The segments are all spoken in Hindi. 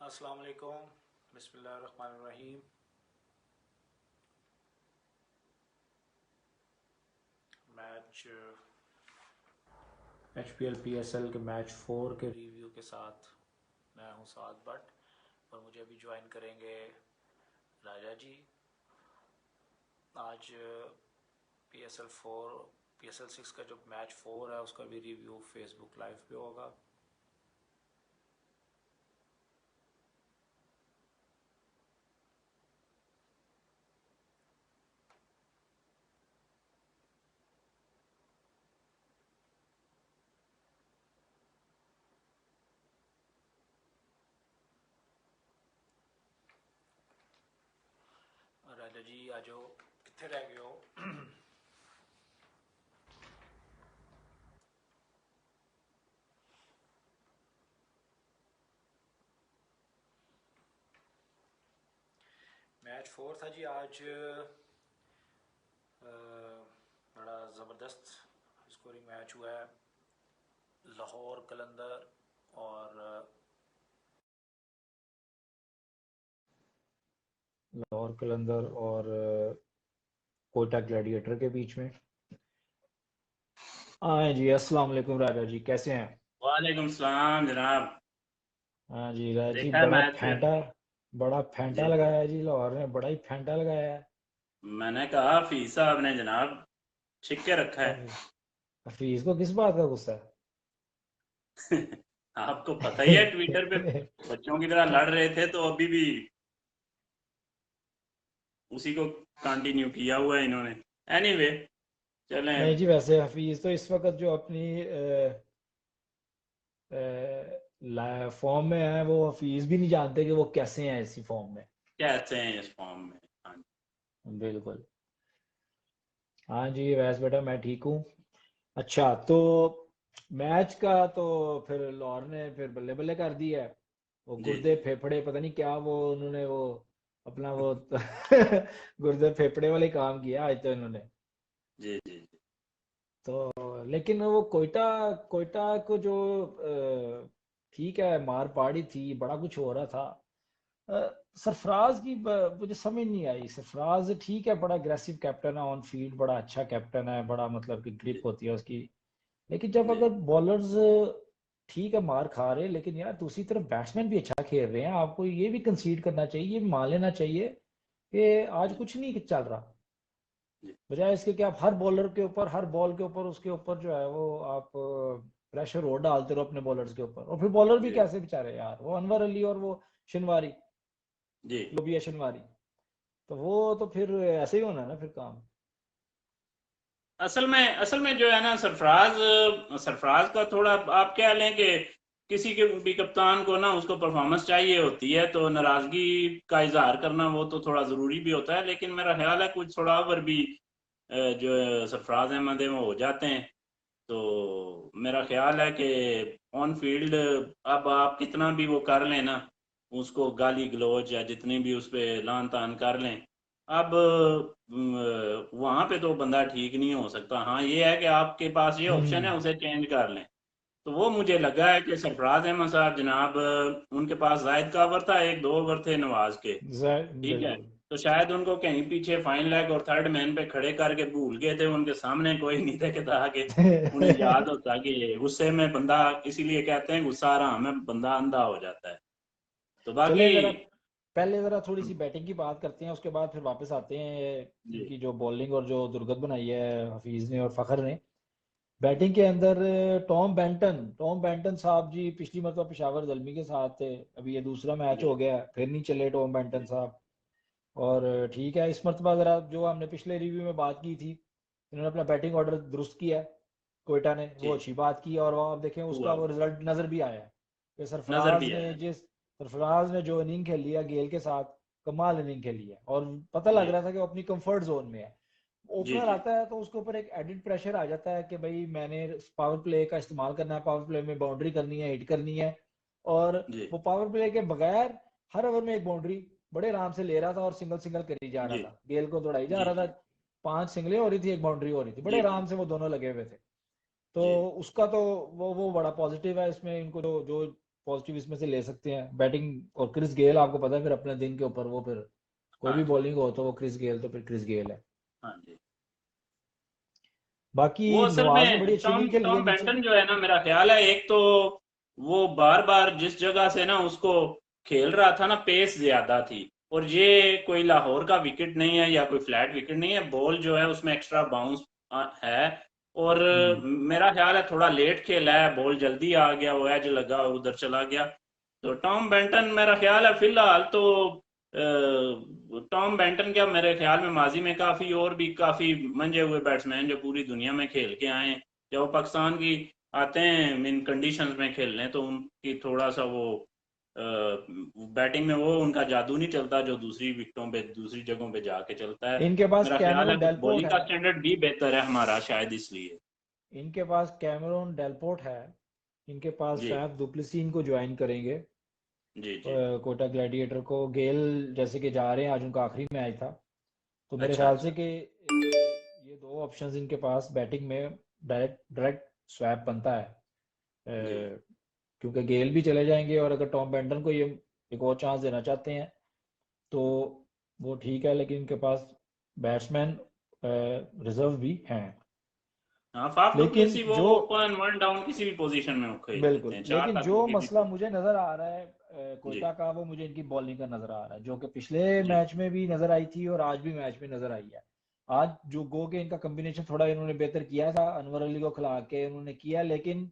अस्सलाम वालेकुम, बिस्मिल्लाहिर्रहमानिर्रहीम। मैच HPL PSL के मैच 4 के रिव्यू के साथ मैं हूँ साद बट, और मुझे अभी ज्वाइन करेंगे राजा जी। आज PSL 6 का जो मैच 4 है उसका भी रिव्यू फेसबुक लाइव पे होगा। राजा जी आ जाओ, कितने रह गए हो? मैच 4 था जी आज। बड़ा ज़बरदस्त स्कोरिंग मैच हुआ है। लाहौर कलंदर और कोयटा ग्लैडिएटर के बीच में। हाँ जी, अस्सलाम वालेकुम राजा जी, कैसे हैं? वालेकुम सलाम जनाब। हाँ जी राजा जी, देखा है मैच फिर? बड़ा फेंटा जी जी। लगाया है जी, लाहौर ने बड़ा ही फेंटा लगाया है। मैंने कहा फीस साहब ने जनाब छिक्के रखा है। हफी- हफीज को किस बात का गुस्सा आपको पता ही है, ट्विटर पे है? बच्चों की तरह लड़ रहे थे तो अभी भी उसी को कंटिन्यू किया हुआ है इन्होंने। एनीवे, नहीं चलें। जी, वैसे हफीज तो इस वक्त जो अपनी फॉर्म में है, वो हफीज भी नहीं जानते कि वो कैसे हैं इसी फॉर्म में। कैसे हैं इस फॉर्म में? हाँ बिल्कुल। हाँ जी वैसे बेटा मैं ठीक हूँ। अच्छा तो मैच का तो फिर लाहौर ने फिर बल्ले बल्ले कर दिया है। वो जी गुर्दे जी फेफड़े पता नहीं क्या, वो उन्होंने वो अपना वो गुर्दे फेफड़े वाले काम किया आज तो इन्होंने। जी जी जी। तो लेकिन वो कोयटा कोयटा को जो ठीक है, मार पाड़ी थी, बड़ा कुछ हो रहा था। सरफराज की मुझे समझ नहीं आई। सरफराज ठीक है, बड़ा अग्रेसिव कैप्टन है, ऑन फील्ड बड़ा अच्छा कैप्टन है, बड़ा मतलब कि ग्रिप जी होती है उसकी। लेकिन जब जी अगर बॉलर्स ठीक है मार खा रहे, लेकिन यार दूसरी तरफ बैट्समैन भी अच्छा खेल रहे हैं, आपको ये भी कंसीड करना चाहिए, ये भी मान लेना चाहिए कि आज जी कुछ नहीं चल रहा। जी बजाय इसके कि आप हर बॉलर के ऊपर, हर बॉल के ऊपर उसके ऊपर जो है वो आप प्रेशर और डालते रहो अपने बॉलर्स के ऊपर, और फिर बॉलर भी जी कैसे बेचारे यार, वो अनवर अली और वो शनवारी, जी। लोबिया शनवारी, तो वो तो फिर ऐसे ही होना है ना फिर काम। असल में जो है ना, सरफराज सरफराज का थोड़ा आप क्या लें कि किसी के भी कप्तान को ना उसको परफॉर्मेंस चाहिए होती है, तो नाराजगी का इजहार करना वो तो थोड़ा जरूरी भी होता है, लेकिन मेरा ख्याल है कुछ थोड़ा ओवर भी जो है सरफराज अहमद है वो हो जाते हैं। तो मेरा ख्याल है कि ऑन फील्ड अब आप कितना भी वो कर लें ना, उसको गाली गलौज या जितनी भी उस पर लान तान कर लें, अब वहां पे तो बंदा ठीक नहीं हो सकता। हाँ ये है कि आपके पास ये ऑप्शन है, हम्म। उसे चेंज कर लें। तो वो मुझे लगा है कि सरफराज अहमद साहब जनाब, उनके पास जायद का ओवर था, एक दो ओवर थे नवाज के। ठीक है। बिल्कुल। तो शायद उनको कहीं पीछे फाइन लेग और थर्ड मैन पे खड़े करके भूल गए थे, उनके सामने कोई नहीं थे कि ताकि उन्हें याद होता कि ये गुस्से में बंदा, इसीलिए कहते हैं गुस्सा आराम में बंदा अंधा हो जाता है। तो बाकी चले जरा पहले जरा थोड़ी सी बैटिंग की बात करते हैं, उसके बाद फिर वापस आते हैं जी इनकी जो बॉलिंग और जो दुर्गत बनाई है हफीज ने और फखर ने। बैटिंग के अंदर टॉम बेंटन साहब जी पिछली मरतबा पेशावर जल्मी के साथ थे, अभी ये दूसरा मैच जी हो गया, फिर नहीं चले टॉम बेंटन जी साहब। और ठीक है, इस मरतबा जरा जो हमने पिछले रिव्यू में बात की थी, इन्होंने अपना बैटिंग ऑर्डर दुरुस्त किया है, कोयटा ने वो जी। अच्छी बात की है, और वहाँ आप देखें उसका हुआ वो हुआ रिजल्ट नजर भी आया है कि नजर भी आया। सरफराज ने जो इनिंग खेली है गेल के साथ, कमाल इनिंग खेली है, और पता लग जी रहा था कि वो अपनी कंफर्ट जोन में है। जी ओपनर जी आता है तो उसके ऊपर एक एडिड प्रेशर आ जाता है कि भाई मैंने पावर प्ले का इस्तेमाल करना है, पावर प्ले में बाउंड्री करनी है, हिट करनी है। और जी वो पावर प्ले के बगैर हर ओवर में एक बाउंड्री बड़े आराम से ले रहा था, और सिंगल सिंगल करी जा रहा जी था, गेल को दौड़ाई जा जी रहा जी था। 5 सिंगलें हो रही थी, एक बाउंड्री हो रही थी, बड़े जी आराम से वो दोनों लगे हुए थे। तो जी उसका तो वो बड़ा पॉजिटिव है इसमें, इनको जो जो पॉजिटिव इसमें से ले सकते हैं बैटिंग। और क्रिस गेल आपको पता है फिर अपने दिन के ऊपर वो फिर कोई हाँ भी जी, बॉलिंग हो तो वो क्रिस गेल तो फिर क्रिस गेल है। हाँ जी। बाकी वो असल नवाज ने बड़ी में अच्छी टॉम नहीं खेली है टॉम नीचे। बेंटन जो है ना, मेरा ख्याल है एक तो वो बार बार जिस जगह से ना उसको खेल रहा था ना, पेस ज्यादा थी। और ये कोई लाहौर का विकेट नहीं है या कोई फ्लैट विकेट नहीं है, बॉल जो है उसमें एक्स्ट्रा बाउंस है। और हम्म। मेरा ख्याल है थोड़ा लेट खेला है, बॉल जल्दी आ गया, वो एज लगा उधर चला गया। तो टॉम बेंटन मेरा ख्याल है फिलहाल तो टॉम बेंटन क्या, मेरे ख्याल में माजी में काफी और भी काफी मंजे हुए बैट्समैन जो पूरी दुनिया में खेल के आए हैं, जब वो पाकिस्तान की आते हैं इन कंडीशंस में खेलने, तो उनकी थोड़ा सा वो बैटिंग में वो उनका जादू नहीं चलता जो दूसरी विकेटों पे दूसरी जगहों पे जाके चलता है। इनके पास मेरा ख्याल है कैमरून कुछ डेलपोर्ट बॉलिंग है। का स्टैंडर्ड भी बेहतर है हमारा, शायद इसलिए। इनके पास कैमरून डेलपोर्ट है। इनके पास जी, फैफ दुप्लेसी इनको ज्वाइन करेंगे जी, जी। कोटा ग्लैडिएटर को। गेल जैसे कि जा रहे हैं, आज उनका आखिरी मैच था। तो मेरे अच्छा, ख्याल से अच्छा। कि ये दो ऑप्शंस इनके पास बैटिंग में डायरेक्ट डायरेक्ट स्वैप बनता है। जी, क्योंकि गेल भी चले जाएंगे और अगर टॉम बेंटन को ये एक और चांस देना चाहते हैं तो वो ठीक है, लेकिन इनके पास बैट्समैन रिजर्व भी हैं। हाँ, फाफ लेकिन डुप्लेसी वो जो ओपन वन डाउन किसी भी पोजीशन में वो खेल लेते बिल्कुल, हैं, चार लेकिन तक जो वो किसी मसला भी। मुझे नजर आ रहा है जी, कोयटा का, वो मुझे इनकी बॉलिंग का नजर आ रहा है, जो कि पिछले जी, मैच में भी नजर आई थी और आज भी मैच में नजर आई है। आज जो गो के इनका कॉम्बिनेशन थोड़ा इन्होंने बेहतर किया था, अनवर अली को खिला के उन्होंने किया, लेकिन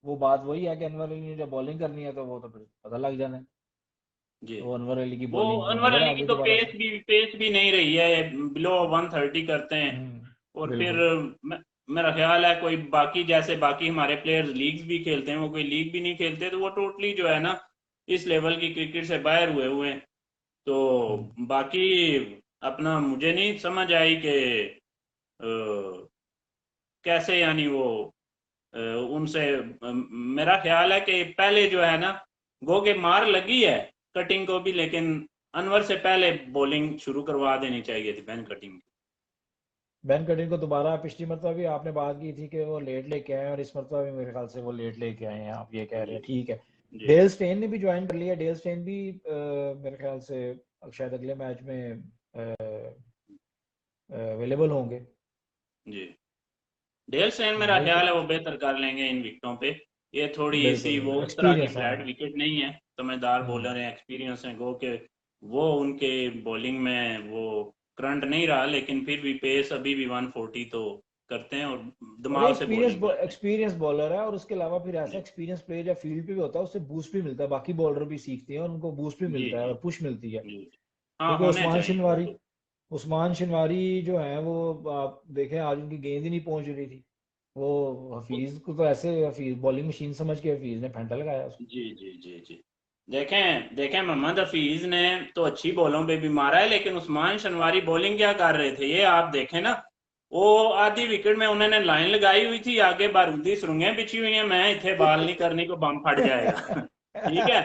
वो बात वही है कि अनवर अली ने जब बॉलिंग करनी है तो वो तो फिर पता लग जाना है। जी। तो अनवर अली की वो बॉलिंग अनवर नजर अली आ की गई तो दोबारा से। पेस भी नहीं रही है, बिलो 130 करते हैं। और फिर बिल्कुल। मेरा ख्याल है कोई बाकी जैसे बाकी हमारे प्लेयर्स लीग्स भी खेलते हैं, वो कोई लीग भी नहीं खेलते, तो वो टोटली जो है ना इस लेवल की क्रिकेट से बाहर हुए हुए हैं। तो हम्म। बाकी अपना मुझे नहीं समझ आई कि कैसे यानी वो उनसे मेरा ख्याल है कि पहले जो है ना, गो के मार लगी है कटिंग को भी, लेकिन अनवर से पहले बॉलिंग शुरू करवा देनी चाहिए थी बैन कटिंग। बेन कटिंग को दोबारा पिछली मरतबा भी आपने बात की थी कि वो लेट लेके आए हैं, और इस मरतबा भी मेरे ख्याल से वो लेट लेके आए हैं, आप ये कह रहे जी, हैं, ठीक है। जी, डेल स्टेन ने भी ज्वाइन कर लिया। डेल स्टेन भी मेरे ख्याल से शायद अगले मैच में अवेलेबल होंगे। जी। डेल स्टेन मेरा डेल ख्याल है स्टेन वो बेहतर कर लेंगे इन विकेटों पे। ये थोड़ी सी वो बिल्कुल उस तरह की एक्सपीरियंस है। फ्लैट विकेट नहीं है, समझदार हम्म। बॉलर हैं, एक्सपीरियंस है गो के। वो उनके बॉलिंग में वो करंट नहीं रहा, लेकिन फिर भी पेस अभी भी 140 तो करते हैं, और और दिमाग से एक्सपीरियंस बॉलिंग करते हैं। एक्सपीरियंस बॉलर है, और उसके अलावा फिर ऐसा जी, एक्सपीरियंस प्लेयर या फील्ड पे भी होता है, उससे बूस्ट भी मिलता है, बाकी बॉलर भी सीखते हैं और उनको बूस्ट भी जी, मिलता है जी, और पुश मिलती है। जी। हाँ, क्योंकि होने चाहिए वो तो। उस्मान शनवारी जो है वो, आप देखें आज उनकी गेंद ही नहीं पहुंच रही थी। वो हफीज को तो ऐसे, हफीज बॉलिंग मशीन समझ के हफीज ने फेंटा लगाया उसको। जी, जी, जी, जी। देखें देखें, मोहम्मद हफीज ने तो अच्छी बॉलों पे भी मारा है, लेकिन उस्मान शनवारी बॉलिंग क्या कर रहे थे ये आप देखें ना। वो आधी विकेट में उन्होंने लाइन लगाई हुई थी, आगे बारूदी सुरंगें बिछी हुई हैं, मैं इतने बाल नहीं करने को बम फट जाएगा। ठीक है।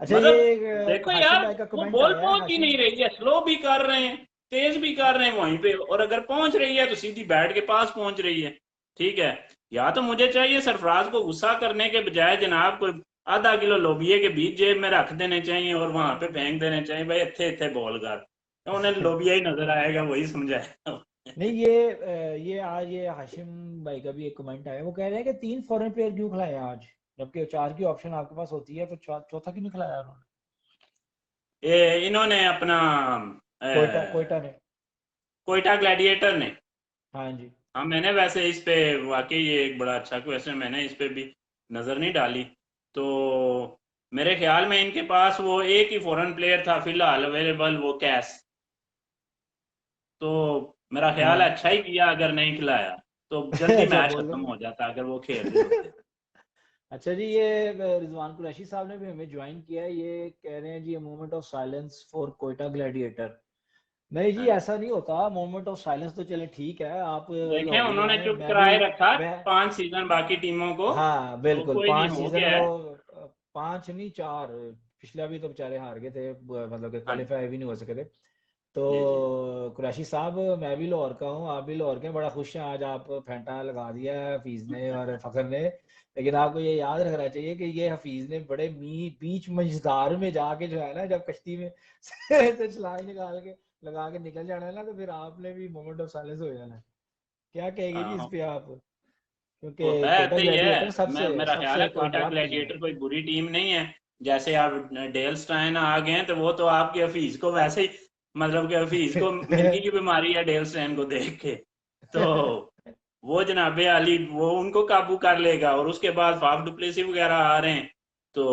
अच्छा, ये मतलब एक देखो हाशिम यार, भाई का वो कमेंट बॉल आया है। पहुंच ही हाशिम नहीं रही है, स्लो भी कर रहे हैं, तेज भी कर रहे हैं वहीं पे, और अगर पहुंच रही है तो सीधी बैट के पास पहुंच रही है। ठीक है। या तो मुझे चाहिए सरफराज को गुस्सा करने के बजाय जनाब कोई आधा किलो लोबिये के बीज जेब में रख देने चाहिए और वहां पे फेंक देने चाहिए, भाई इथे इथे बॉल कर, तो उन्हें लोबिया ही नजर आएगा, वही समझाएगा। नहीं, ये आज ये हाशिम भाई का भी एक कमेंट आया। वो कह रहे हैं कि 3 फॉरेन प्लेयर क्यों खिलाए आज, जबकि 4 की ऑप्शन आपके पास होती है, तो चौथा क्यों नहीं खिलाया उन्होंने? ये इन्होंने अपना कोयटा ने। कोयटा ग्लैडिएटर ने। हाँ जी। हाँ, मैंने वैसे इस पे वाकई ये एक बड़ा अच्छा क्वेश्चन, मैंने इस पे भी नजर नहीं डाली। तो मेरे ख्याल में इनके पास वो एक ही फॉरेन प्लेयर था फिलहाल अवेलेबल, वो कैस। तो मेरा ख्याल है हाँ। अच्छा ही किया अगर नहीं खिलाया, तो जल्दी अच्छा, मैच बॉलर खत्म में। हो जाता अगर वो खेल रहे होते। अच्छा जी, ये रिजवान कुरैशी साहब ने भी हमें ज्वाइन किया है। ये कह रहे हैं जी, moment of silence for Quetta Gladiator. नहीं जी, हाँ जी। ऐसा नहीं होता। मोमेंट ऑफ साइलेंस तो चले ठीक है, आप देखें, लाहौरी उन्होंने हैं, चुप मैं भी। कराए रखा मैं 5 सीजन बाकी टीमों को। हाँ तो बिल्कुल, कोई नहीं, 5 हो सीजन गया वो है। 5 नहीं 4, पिछला भी तो बेचारे हार गए थे, मतलब कि हाँ जी, क्वालिफाई भी नहीं हो सके थे। जी जी। तो कुरैशी साहब, मैं भी लाहौर का हूँ, आप भी लाहौर के हैं, बड़ा खुश हैं आज, आप फैंटा लगा दिया है हफीज ने और फखर ने। लेकिन आपको ये याद रखना चाहिए कि ये हफीज ने बड़े बीच मझधार में जाके जो है ना, जब कश्ती में से छलांग निकाल के लगा के निकल जाना है ना, तो फिर आपने भी मोमेंट ऑफ साइलेंस हो जाना है। क्या कहेंगे जी इस हाँ, पे आप? क्योंकि होता है कोयटा ऐसे ही है। ग्लैडिएटर सबसे मेरा ख्याल सबसे है कोयटा कामयाब टीम है। ग्लैडिएटर कोई बुरी टीम नहीं है। जैसे आप डेल स्टाइन आ गए हैं, तो वो तो आपके हफीज को वैसे ही, मतलब कि हफीज को मिर्गी की बीमारी है डेल स्टाइन को देख के। तो वो जनाबे अली वो उनको काबू कर लेगा, और उसके बाद फाफ डुप्लेसी वगैरह आ रहे हैं, तो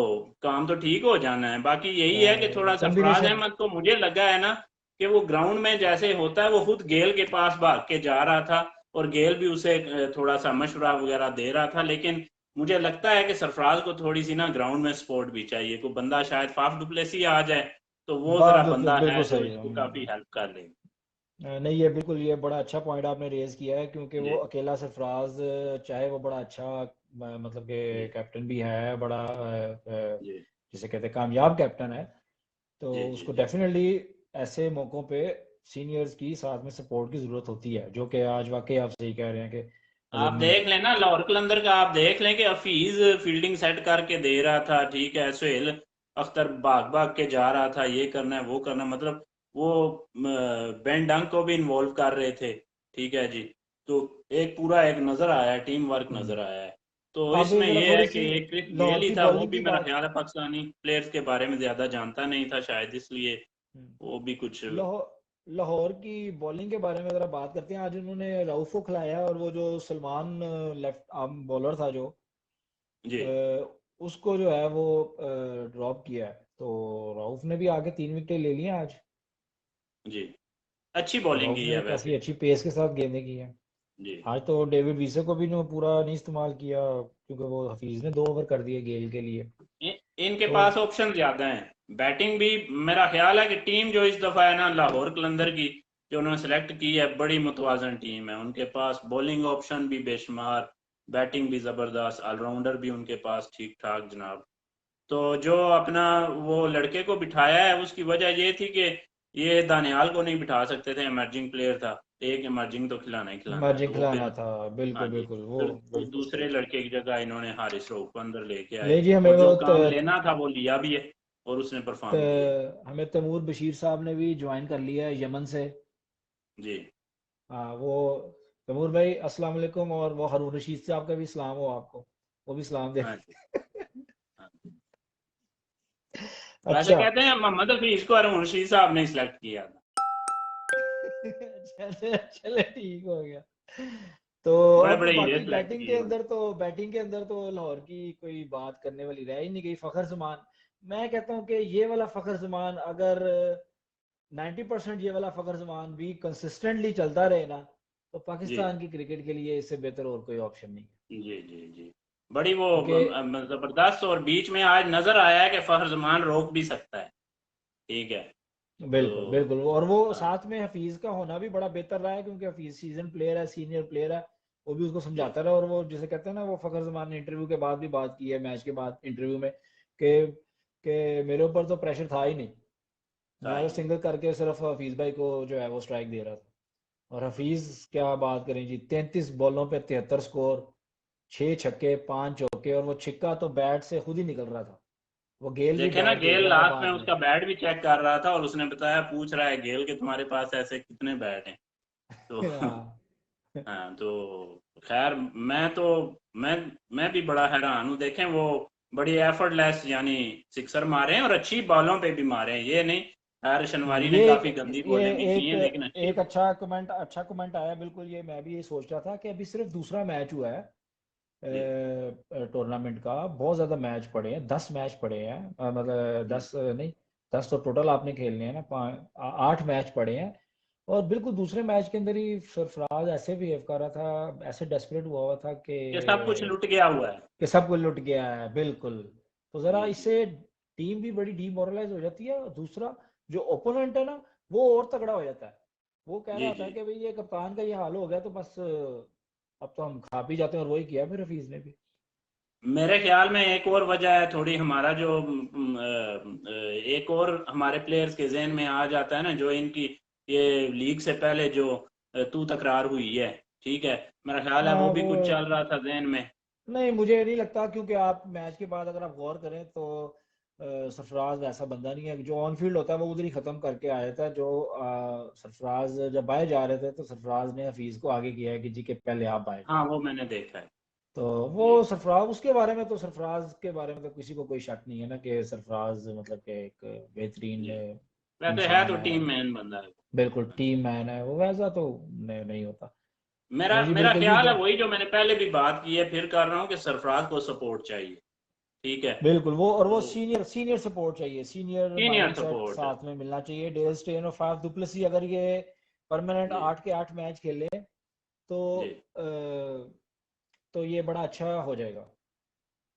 काम तो ठीक हो जाना है। बाकी यही है कि थोड़ा सरफराज कॉम्बिनेशन। अहमद को मुझे लगा है ना, कि वो ग्राउंड में जैसे होता है, वो खुद गेल के पास भाग के जा रहा था, और गेल भी उसे थोड़ा सा मशवरा वगैरह दे रहा था। लेकिन मुझे लगता है कि सरफराज को थोड़ी सी ना ग्राउंड में सपोर्ट भी चाहिए, कोई बंदा शायद फाफ डुप्लेसी आ जाए, तो वो बात जरा बिल्कुल बंदा बिल्कुल है जो सही है। इसको काफी हेल्प कर ले। नहीं, ये बिल्कुल, ये बड़ा अच्छा पॉइंट आपने रेज किया है, क्योंकि वो जी अकेला सरफराज, चाहे वो बड़ा अच्छा मतलब कि जी कैप्टन भी है, बड़ा जी जिसे कहते हैं कामयाब कैप्टन है, तो जी जी उसको जी। डेफिनेटली ऐसे मौकों पे सीनियर्स की साथ में सपोर्ट की ज़रूरत होती है, जो कि आज वाकई आप सही कह रहे हैं कि अगर आप देख लें ना लाहौर कलंदर का, आप देख लें कि हफीज फील्डिंग सेट करके दे रहा था, ठीक है, सुहेल अख्तर भाग भाग के जा रहा था, ये करना है वो करना है, मतलब वो बेन डंक को भी इन्वॉल्व कर रहे थे, ठीक है जी। तो एक पूरा एक नजर आया है, टीम वर्क नजर आया है। तो आप इसमें ज़रा ये है थोड़ी कि सी एक क्रिस गेल लाहौर ही की था, वो बॉलिंग भी की मेरा बात। ख्याल है पाकिस्तानी प्लेयर्स के बारे में ज्यादा जानता नहीं था शायद, इसलिए वो भी कुछ। लाहौर लाहौर की बॉलिंग के बारे में ज़रा बात करते हैं। आज उन्होंने राउफ को खिलाया, और वो जो सलमान लेफ्ट आर्म बॉलर था जो जी उसको जो है वो ड्रॉप किया है, तो राउफ ने भी आके 3 विकेटें ले ली हैं आज। जी, अच्छी और बॉलिंग राउफ की ने है काफ़ी वैसे। अच्छी पेस के साथ गेंदें की हैं। जी, आज तो डेविड वीसे को भी पूरा नहीं इस्तेमाल किया, क्योंकि वो हफीज ने 2 ओवर कर दिए गेल के लिए। इनके तो पास ऑप्शन ज्यादा हैं, बैटिंग भी। मेरा ख्याल है कि टीम जो इस दफा है ना लाहौर कलंदर की, जो उन्होंने सेलेक्ट की है, बड़ी मुतवाजन टीम है। उनके पास बॉलिंग ऑप्शन भी बेशुमार, बैटिंग भी जबरदस्त, ऑलराउंडर भी उनके पास ठीक ठाक जनाब। तो जो अपना वो लड़के को बिठाया है, उसकी वजह ये थी कि ये दानियाल को नहीं बिठा सकते थे, इमर्जिंग प्लेयर था, एक इमर्जिंग तो खिलाना ही खिलाना है, तो इमर्जिंग वो खिलाना फिर, था, हाँ बिल्कुल जी, बिल्कुल, वो फिर बिल्कुल सही। दूसरे लड़के की जगह इन्होंने हारिस रऊफ को अंदर लेके आए, नहीं जी, हमें और वो जो काम लेना था वो लिया भी है, और उसने परफॉर्म भी किया। हमें तैमूर बशीर साहब ने भी ज्वाइन कर लिया है यमन से। जी हाँ, वो तैमूर भाई अस्सलाम वालेकुम, और वो हारून रशीद साहब का भी सलाम हो आपको, वो भी सलाम दे। हाँ जी हाँ जी। वैसे अच्छा। कहते हैं मोहम्मद हफीज को अरुण रशीद साहब ने सिलेक्ट किया था। चले चले, ठीक हो गया। तो बड़े अब बड़े हीरे बाकी सिलेक्ट बैटिंग के किए अंदर तो बैटिंग के अंदर तो लाहौर की कोई बात करने वाली रह ही नहीं गई। फखर जमान, मैं कहता हूँ कि ये वाला फखर जमान अगर 90% ये वाला फखर जमान भी कंसिस्टेंटली चलता रहे ना, तो जी पाकिस्तान की क्रिकेट के लिए इससे बेहतर और कोई ऑप्शन नहीं है। जी जी जी, बड़ी वो क्योंकि जबरदस्त, और बीच में आज नजर आया है कि फखर जमान रोक भी सकता है, ठीक है। तो बिल्कुल बिल्कुल, और वो हाँ साथ में हफीज का होना भी बड़ा बेहतर रहा है, क्योंकि हफीज सीजन प्लेयर है, सीनियर प्लेयर है। वो भी उसको जी समझाता रहा, और वो जैसे कहते हैं ना, वो फखर जमान ने इंटरव्यू के बाद भी बात की है, मैच के बाद इंटरव्यू में, कि मेरे ऊपर तो प्रेशर था ही नहीं, था मैं तो ही नहीं। सिंगल करके सिर्फ हफीज भाई को जो है वो स्ट्राइक दे रहा था। और हफीज, क्या बात करें जी, 33 बॉलों पे 73 स्कोर, 6 छक्के 5 चौके, और वो छिक्का तो बैट से खुद ही निकल रहा था, वो गेल भी देखे ना, बैट देख गेल रहा था लास्ट में बाद में। उसका बैट भी चेक कर रहा था, और उसने बताया, पूछ रहा है गेल कि तुम्हारे पास ऐसे कितने बैट हैं। तो हाँ। हाँ, तो खैर, मैं मैं भी बड़ा हैरान हूँ। देखें वो बड़ी एफर्टलेस यानी सिक्सर मारे हैं, और अच्छी बॉलों पे भी मारे हैं, ये नहीं। हैरिस अनवारी ने ये एक काफी गंदी ये बॉलिंग भी की एक है, लेकिन अच्छी। एक अच्छा कमेंट आया, बिल्कुल, ये मैं भी ये सोच रहा था कि अभी सिर्फ दूसरा मैच हुआ है जी टूर्नामेंट का, बहुत ज़्यादा मैच पड़े हैं, 10 मैच पड़े हैं, मतलब हम्म, 10 नहीं, 10 तो टोटल आपने खेलने हैं ना, 8 मैच पड़े हैं। और बिल्कुल दूसरे मैच के अंदर ही सरफराज ऐसे बिहेव कर रहा था, ऐसे डेस्परेट हुआ हुआ था ये सब कुछ लुट गया हुआ है। कि सब कुछ लुट गया है, बिल्कुल। तो ज़रा जी जी इससे टीम भी बड़ी डीमोरलाइज हो जाती है, और दूसरा जो ओपोनेंट है ना, वो और तगड़ा हो जाता है। वो कह रहा जी होता जी। है कि भाई ये कप्तान का ये हाल हो गया, तो बस अब तो हम खा पी जाते हैं, और वही किया फिर हफीज ने भी। मेरे ख्याल में एक और वजह है थोड़ी, हमारा जो एक और हमारे प्लेयर्स के जहन में आ जाता है ना, जो इनकी ये लीग से पहले जो तू तकरार हुई है, ठीक है, मेरा ख्याल है वो हाँ भी वो कुछ चल रहा था जहन में। नहीं, मुझे नहीं लगता, क्योंकि आप मैच के बाद अगर आप गौर करें तो सरफराज ऐसा बंदा नहीं है। जो ऑन फील्ड होता है वो उधर ही खत्म करके आया था। जो सरफराज जब बाहर जा रहे थे तो सरफराज ने हफीज को आगे किया है कि जी के पहले आप बाहर जाए। हाँ वो मैंने देखा है। तो वो जी। सरफराज, उसके बारे में तो सरफराज के बारे में तो किसी को कोई शक नहीं है ना कि सरफराज मतलब कि एक बेहतरीन जी वैसे है इंसान तो है। टीम मैन बंदा है। बिल्कुल टीम मैन है वो, वैसा तो नहीं होता। मेरा नहीं जी, मेरा बिल्कुल जी। ख्याल है वही जो मैंने पहले भी बात की है, फिर कर रहा हूँ कि सरफराज को सपोर्ट चाहिए। ठीक है। बिल्कुल वो, और वो तो सीनियर सीनियर सपोर्ट चाहिए, सीनियर सीनियर माइंडसेट सपोर्ट। साथ में मिलना चाहिए। डेल स्टेन और फाफ दुप्लेसी अगर ये परमानेंट जी 8 के 8 मैच खेले तो जी। तो ये बड़ा अच्छा हो जाएगा।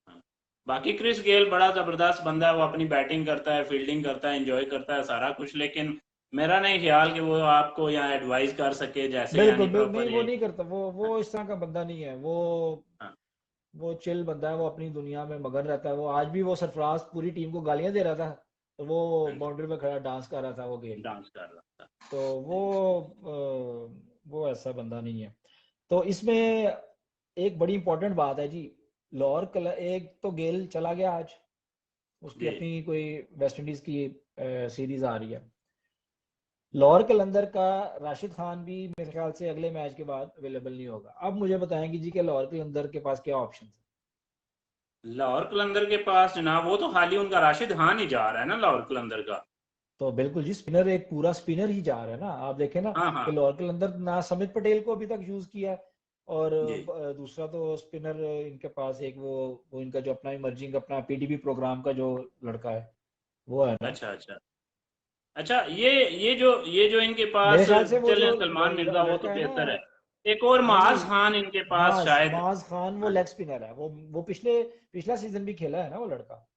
हाँ। बाकी क्रिस गेल बड़ा जबरदस्त बंदा है, वो अपनी बैटिंग करता है, फील्डिंग करता है, एंजॉय करता है सारा कुछ, लेकिन मेरा नहीं ख्याल कि वो आपको यहाँ एडवाइस कर सके जैसे, बिल्कुल यानी नहीं, प्रॉपर वो एक। नहीं करता, वो इस तरह का बंदा नहीं है वो। हाँ, वो चिल बंदा है, वो अपनी दुनिया में मगन रहता है। वो आज भी वो सरफराज पूरी टीम को गालियां दे रहा था तो वो हाँ जी, बाउंड्री पे खड़ा डांस कर रहा था वो गेल। डांस कर रहा था। तो जी वो ऐसा बंदा नहीं है। तो इसमें एक बड़ी इंपॉर्टेंट बात है जी। लाहौर कलर, एक तो गेल चला गया आज, उसकी जी। अपनी कोई वेस्ट इंडीज की सीरीज आ रही है। लाहौर कलंदर का राशिद खान भी मेरे ख्याल से अगले मैच के बाद अवेलेबल नहीं होगा। अब मुझे बताएंगे जी कि लाहौर कलंदर के पास क्या ऑप्शन है। लाहौर कलंदर के पास जनाब, वो तो खाली उनका राशिद खान ही जा रहा है ना लाहौर कलंदर का। तो बिल्कुल जी, स्पिनर, एक पूरा स्पिनर ही जा रहा है ना। आप देखें ना हाँ कि हाँ। लाहौर कलंदर ना समित पटेल को अभी तक यूज किया है, और जी। दूसरा तो स्पिनर इनके पास एक वो इनका जो अपना इमर्जिंग अपना पीडीपी प्रोग्राम का जो लड़का है वो है ना। अच्छा अच्छा। अच्छा, ये जो इनके मेरे पास, ख्याल से वो चलें जो सलमान मिर्जा वो तो लड़का है ना, बेहतर है। एक और नहीं माज नहीं, खान इनके पास माज शायद। माज खान वो हाँ लेग स्पिनर है। वो पिछला सीजन भी खेला है ना वो लड़का।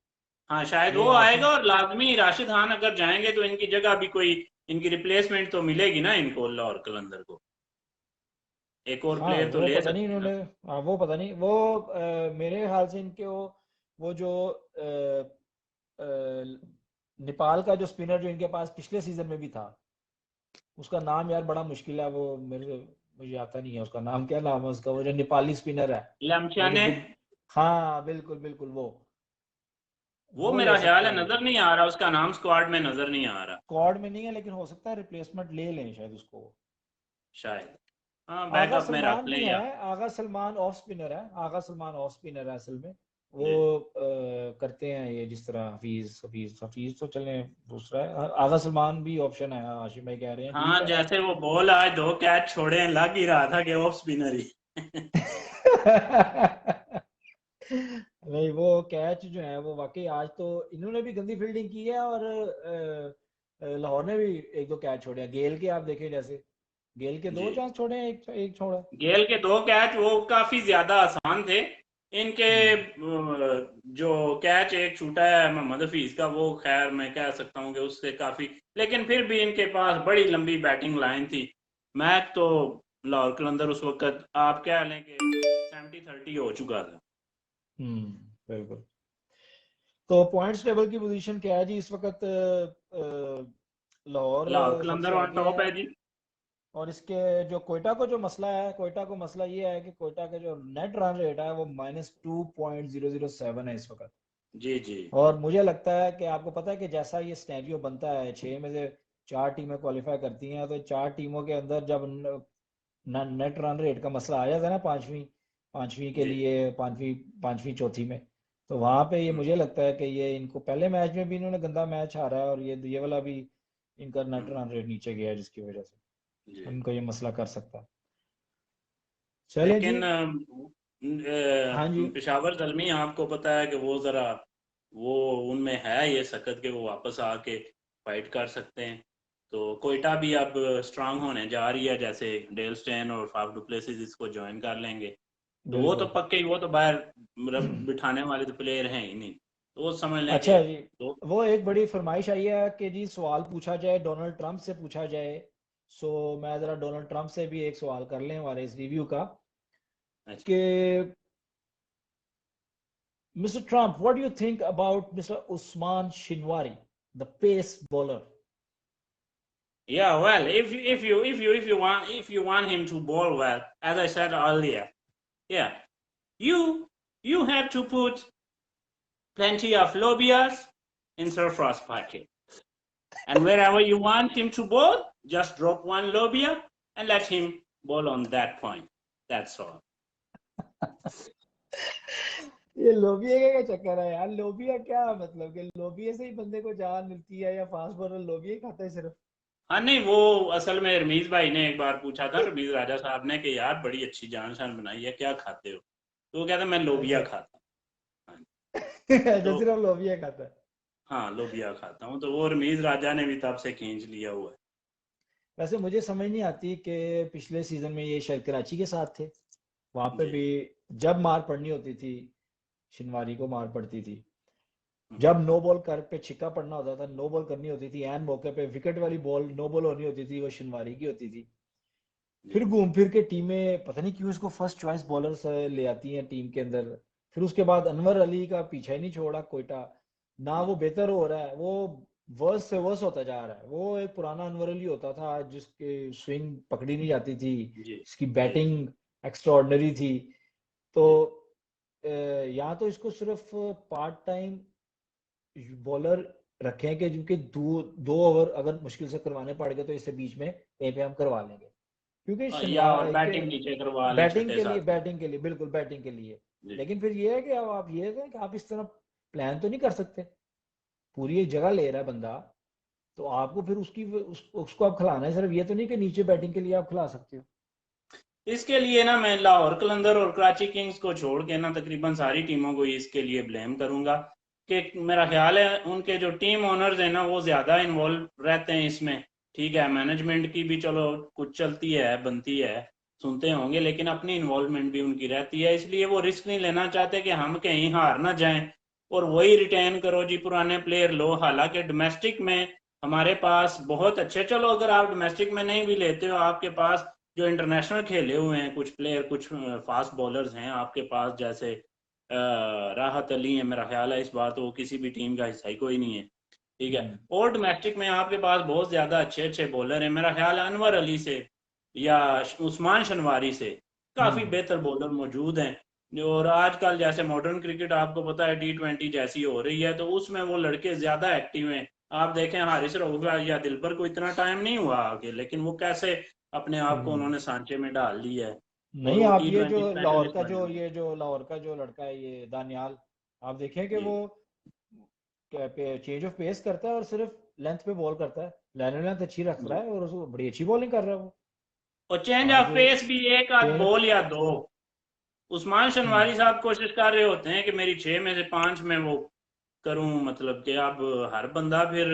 हाँ, शायद ये वो आशिम, आएगा, और लाजमी राशिद खान अगर जाएंगे तो इनकी जगह भी कोई, इनकी रिप्लेसमेंट तो मिलेगी ना इनको, लाहौर कलंदर को एक और हाँ प्लेयर तो वो ले पता नहीं सकते हैं ना। इन्होंने, हाँ वो पता नहीं वो मेरे ख्याल से इनके वो जो अ, नेपाल का जो स्पिनर जो इनके पास पिछले सीजन में भी था, उसका नाम यार बड़ा मुश्किल है वो, मुझे आता नहीं है उसका नाम। क्या नाम है उसका, वो जो नेपाली स्पिनर है, वो जो लम्चाने। बिग, हाँ बिल्कुल बिल्कुल वो वो ले मेरा ख्याल सकता है है ये। नजर नहीं आ रहा, उसका नाम स्क्वाड में नजर नहीं आ रहा। स्क्वाड में नहीं है लेकिन हो सकता है रिप्लेसमेंट ले लें शायद उसको। शायद। हाँ, आगा बैकअप में रख सलमान लें भी या। है, आगा सलमान ऑफ स्पिनर है, आगा सलमान ऑफ स्पिनर है असल में। वो जी। करते हैं ये जिस तरह हफीज हफीज हफीज तो चले दूसरा है, आगा सलमान भी ऑप्शन है। आशिम भाई कह रहे हैं ठीक हाँ, है। जैसे वो बॉल आज 2 कैच छोड़े, लग ही रहा था कि ऑफ स्पिनर ही। नहीं, वो कैच जो है वो वाकई आज तो इन्होंने भी गंदी फील्डिंग की है, और लाहौर ने भी एक दो कैच छोड़े हैं। गेल के आप देखें, जैसे गेल के जी। दो चांस छोड़े हैं, एक एक छोड़ा। गेल के 2 कैच वो काफी ज्यादा आसान थे। इनके हम्म। जो कैच एक छूटा है मोहम्मद हफीज का, वो खैर मैं कह सकता हूँ कि उससे काफी, लेकिन फिर भी इनके पास बड़ी लंबी बैटिंग लाइन थी। मैच तो लाहौर कलंदर उस वक्त आप कह लें कि 70-30 हो चुका था। बिल्कुल। तो पॉइंट्स टेबल की पोजीशन क्या है जी इस वक्त? लाहौर लाहौर सबसे कलंदर ऑन आगे टॉप है। है जी। और इसके जो कोयटा को जो मसला है, कोयटा को मसला ये है कि कोयटा का जो नेट रन रेट है वो -2.007 है इस वक्त। जी जी। और मुझे लगता है कि आपको पता है कि जैसा ये स्नैरियो बनता है, 6 में से 4 टीमें क्वालिफाई करती हैं, तो 4 टीमों के अंदर जब नेट रन रेट का मसला आ जाता है ना, पांचवी पांचवी के जी। लिए, पांचवी पांचवी चौथी में, तो वहां पे ये हम्म, मुझे लगता है कि ये इनको पहले मैच में भी इन्होंने गंदा मैच हारा है, और ये वाला भी इनका नेट हम्म, रन रेट नीचे गया है, जिसकी वजह से जी। इनको ये मसला कर सकता है। चलें जी। लेकिन हाँ जी। पेशावर दलमी आपको पता है कि वो जरा, वो उनमें है ये सकत के वो वापस आके फाइट कर सकते हैं। तो कोयटा भी अब स्ट्रांग होने जा रही है, जैसे डेल स्टेन और फाफ डुप्लेसिस इसको ज्वाइन कर लेंगे। तो वो तो बिल्कुल। पक्के ही, वो तो बाहर मतलब बिठाने वाले तो प्लेयर हैं ही नहीं, तो वो समझ लें कि अच्छा जी, तो। वो एक बड़ी फरमाइश आई है कि जी सवाल पूछा जाए, डोनाल्ड ट्रंप से पूछा जाए। सो मैं ज़रा डोनाल्ड ट्रंप से भी एक सवाल कर लें हमारे इस रिव्यू का अच्छा। कि Mr. Trump, what do you think about Mr. Usman Shinwari, the pace bowler? Yeah, well, if you want him to bowl well, as I said earlier, yeah, you you have to put plenty of lobias in Surfro's pocket, and wherever you want him to bowl, just drop one lobia and let him bowl on that point. That's all. ये लोबिया का क्या चक्कर है यार? लोबिया क्या मतलब कि लोबिया से ही बंदे को जान मिलती है, या फास्ट बॉलर लोबिया ही खाता है सिर्फ? हाँ नहीं, वो असल में रमीज भाई ने एक बार पूछा था रमीज राजा साहब ने कि यार बड़ी अच्छी जान शान बनाई है, क्या खाते हो? तो वो कहता मैं लोबिया अच्छा। खाता हूँ। हाँ, अच्छा, तो सिर्फ लोबिया खाता है। हाँ लोबिया खाता हूँ, तो वो रमीज राजा ने भी तब से खींच लिया हुआ है। वैसे मुझे समझ नहीं आती कि पिछले सीजन में ये शायद कराची के साथ थे, वहां पे जी। भी जब मार पड़नी होती थी शिनवारी को मार पड़ती थी। हम्म, जब नो बॉल कर पे छिक्का पड़ना होता था, नो बॉल करनी होती थी, एन मौके पे विकेट वाली बॉल नो बॉल होनी होती थी, वो शिनवारी की होती थी। जी। फिर घूम फिर के टीमें पता नहीं क्यों इसको फर्स्ट चॉइस बॉलर से ले आती हैं टीम के अंदर। फिर उसके बाद अनवर अली का पीछा ही नहीं छोड़ा कोयटा। ना जी। वो बेहतर हो रहा है, वो वर्स से वर्स होता जा रहा है। वो एक पुराना अनवर अली होता था जिसके स्विंग पकड़ी नहीं जाती थी, जी। जिसकी जी। जी। बैटिंग एक्स्ट्रॉर्डनरी थी। तो जी। या तो इसको सिर्फ पार्ट टाइम बॉलर रखें कि जिनके दो दो ओवर अगर मुश्किल से करवाने पड़ गए तो इससे बीच में कहीं पे हम करवा लेंगे, क्योंकि या और के बैटिंग नीचे करवा लें छठे सातवें। बैटिंग के लिए बिल्कुल बैटिंग के लिए। जी। लेकिन फिर ये है कि अब आप ये है कि आप इस तरह प्लान तो नहीं कर सकते। पूरी एक जगह ले रहा है बंदा, तो आपको फिर उसको आप खिलाना है। सिर्फ ये तो नहीं कि नीचे बैटिंग के लिए आप खिला सकते हो। इसके लिए ना मैं लाहौर कलंदर और कराची किंग्स को छोड़ के ना तकरीबन सारी टीमों को इसके लिए ब्लेम करूंगा कि मेरा ख्याल है उनके जो टीम ओनर्स हैं ना वो ज्यादा इन्वॉल्व रहते हैं इसमें। ठीक है, मैनेजमेंट की भी चलो कुछ चलती है बनती है, सुनते होंगे, लेकिन अपनी इन्वॉल्वमेंट भी उनकी रहती है, इसलिए वो रिस्क नहीं लेना चाहते कि हम कहीं हार ना जाएं और वही रिटेन करो जी, पुराने प्लेयर लो। हालांकि डोमेस्टिक में हमारे पास बहुत अच्छे, चलो अगर आप डोमेस्टिक में नहीं भी लेते हो, आपके पास जो इंटरनेशनल खेले हुए हैं कुछ प्लेयर, कुछ फास्ट बॉलर्स हैं आपके पास, जैसे राहत अली है, मेरा ख्याल है इस बार तो वो किसी भी टीम का हिस्सा ही कोई नहीं है। ठीक है, हम्म। और डोमेस्टिक में आपके पास बहुत ज्यादा अच्छे अच्छे बॉलर हैं, मेरा ख्याल है अनवर अली से या उस्मान शनवारी से काफी हम्म। बेहतर बॉलर मौजूद हैं। और आजकल जैसे मॉडर्न क्रिकेट आपको पता है T20 जैसी हो रही है, तो उसमें वो लड़के ज्यादा एक्टिव हैं। आप देखें हारिस रऊफ या दिलबर को इतना टाइम नहीं हुआ आगे, लेकिन वो कैसे अपने आप को हम्म। उन्होंने सांचे में डाल लिया है। और नहीं, वो आप ये जो T20 लाहौर स्पेशलिस्ट का बने जो हुए हैं। ये जो लाहौर का जो लड़का है ये दानियाल, आप देखें कि वो जी। चेंज ऑफ पेस करता है और सिर्फ लेंथ पे बॉल करता है। लाइन लेंथ अच्छी रख रहा जी। है और उसको बड़ी अच्छी बॉलिंग कर रहा है वो। और चेंज आज ऑफ पेस भी एक आध चेंज। बॉल या दो। उस्मान हम्म। शनवारी साहब कोशिश कर रहे होते हैं कि मेरी 6 में से 5 में वो करूं, मतलब कि अब हर बंदा फिर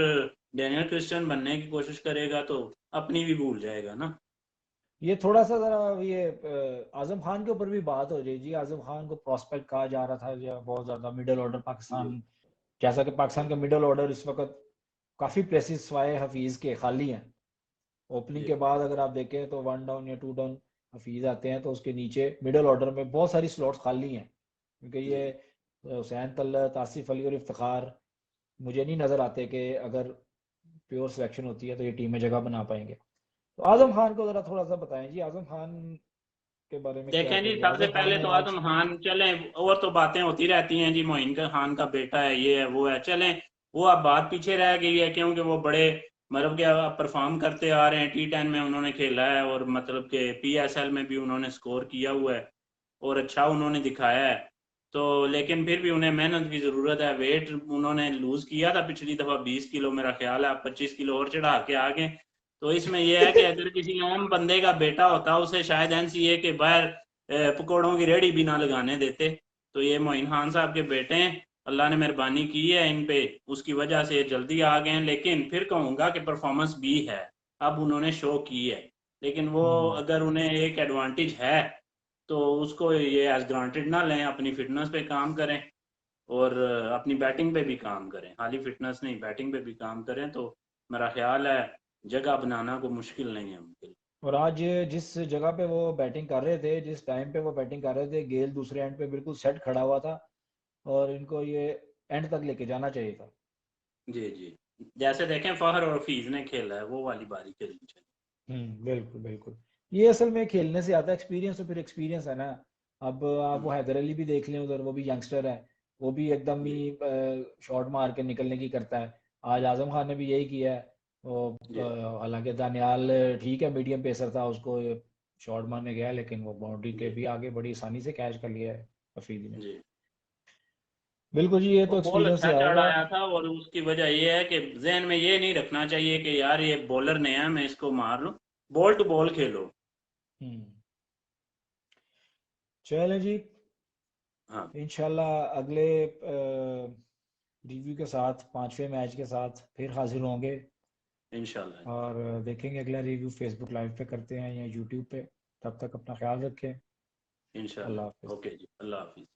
डेनियल क्रिस्टियन बनने की कोशिश करेगा तो अपनी भी भूल जाएगा ना। ये थोड़ा सा जरा ये आजम खान के ऊपर भी बात हो जाएगी। आजम खान को प्रोस्पेक्ट कहा जा रहा था या बहुत ज्यादा मिडिल ऑर्डर जी। पाकिस्तान, जैसा कि पाकिस्तान का मिडिल ऑर्डर इस वक्त काफी प्लेसेस स्वाए हफीज के खाली हैं। ओपनिंग जी। के बाद अगर आप देखें तो 1 डाउन या 2 डाउन हफीज आते हैं, तो उसके नीचे मिडिल ऑर्डर में बहुत सारी स्लॉट्स खाली हैं, क्योंकि जी। ये हुसैन तलत, आसिफ अली और इफ्तिखार मुझे नहीं नजर आते कि अगर प्योर सिलेक्शन होती है तो ये टीम में जगह बना पाएंगे। तो जी। आजम खान को जरा थोड़ा सा बताएं जी, आजम खान के बारे में क्या देखें जी, कहेंगे? सबसे आजम खान पहले ने तो आज। आजम खान चलें, और तो बातें होती रहती हैं जी, मोइन खान का बेटा है, ये है वो है, चलें वो अब बात पीछे रह गई है, क्योंकि वो बड़े मतलब क्या परफॉर्म करते आ रहे हैं। T10 में उन्होंने खेला है और मतलब के PSL में भी उन्होंने स्कोर किया हुआ है और अच्छा उन्होंने दिखाया है। तो लेकिन फिर भी उन्हें मेहनत की जरूरत है। वेट उन्होंने लूज किया था पिछली दफा 20 किलो, मेरा ख्याल है आप 25 किलो और चढ़ा के आ गए। तो इसमें यह है कि अगर किसी आम बंदे का बेटा होता उसे शायद NCA के बाहर पकौड़ों की रेहड़ी भी ना लगाने देते। तो ये मोइन खान साहब के बेटे हैं, अल्लाह ने मेहरबानी की है इन पे, उसकी वजह से ये जल्दी आ गए हैं। लेकिन फिर कहूंगा कि परफॉर्मेंस भी है, अब उन्होंने शो की है। लेकिन वो हम्म। अगर उन्हें एक एडवांटेज है तो उसको ये एज ग्रांटेड ना लें, अपनी फिटनेस पे काम करें और अपनी बैटिंग पे भी काम करें। खाली फिटनेस नहीं, बैटिंग पे भी काम करें तो मेरा ख्याल है जगह बनाना को मुश्किल नहीं है उनके लिए। और आज जिस जगह पे वो बैटिंग कर रहे थे, जिस टाइम पे वो बैटिंग कर रहे थे, गेल दूसरे एंड पे बिल्कुल सेट खड़ा हुआ था और इनको ये एंड तक लेके जाना चाहिए था। जी। जी। जैसे देखें फहर और हफीज ने खेला है वो वाली बारी खेलनी चाहिए। बिल्कुल बिल्कुल। ये असल में खेलने से आता है एक्सपीरियंस, तो फिर एक्सपीरियंस है ना। अब आप वो हम्म, हैदर अली भी देख लें उधर, वो भी यंगस्टर है, वो भी एकदम जी ही शॉट मार के निकलने की करता है। आज आजम खान ने भी यही किया है। वो जी हालांकि दानियाल ठीक है, मीडियम पेसर था, उसको शॉट मारने गया लेकिन वो बाउंड्री के जी भी आगे बड़ी आसानी से कैच कर लिया है हफीज ने। जी। बिल्कुल जी, ये वो तो बॉल एक्सपीरियंस अच्छा से चढ़ आएगा। आया था और उसकी वजह ये है कि जहन में ये नहीं रखना चाहिए कि यार ये बॉलर नया है मैं इसको मार लूं। बॉल टू बॉल खेलो। हम्म। चले जी, हाँ इंशाल्लाह अगले रिव्यू के साथ, पांचवें मैच के साथ फिर हाजिर होंगे। इंशाल्लाह। और देखेंगे अगला रिव्यू फेसबुक लाइव पे करते हैं या यूट्यूब पे। तब तक अपना ख्याल रखें। अल्लाह इंशाल्लाह हाफिज़। ओके जी अल्लाह हाफिज।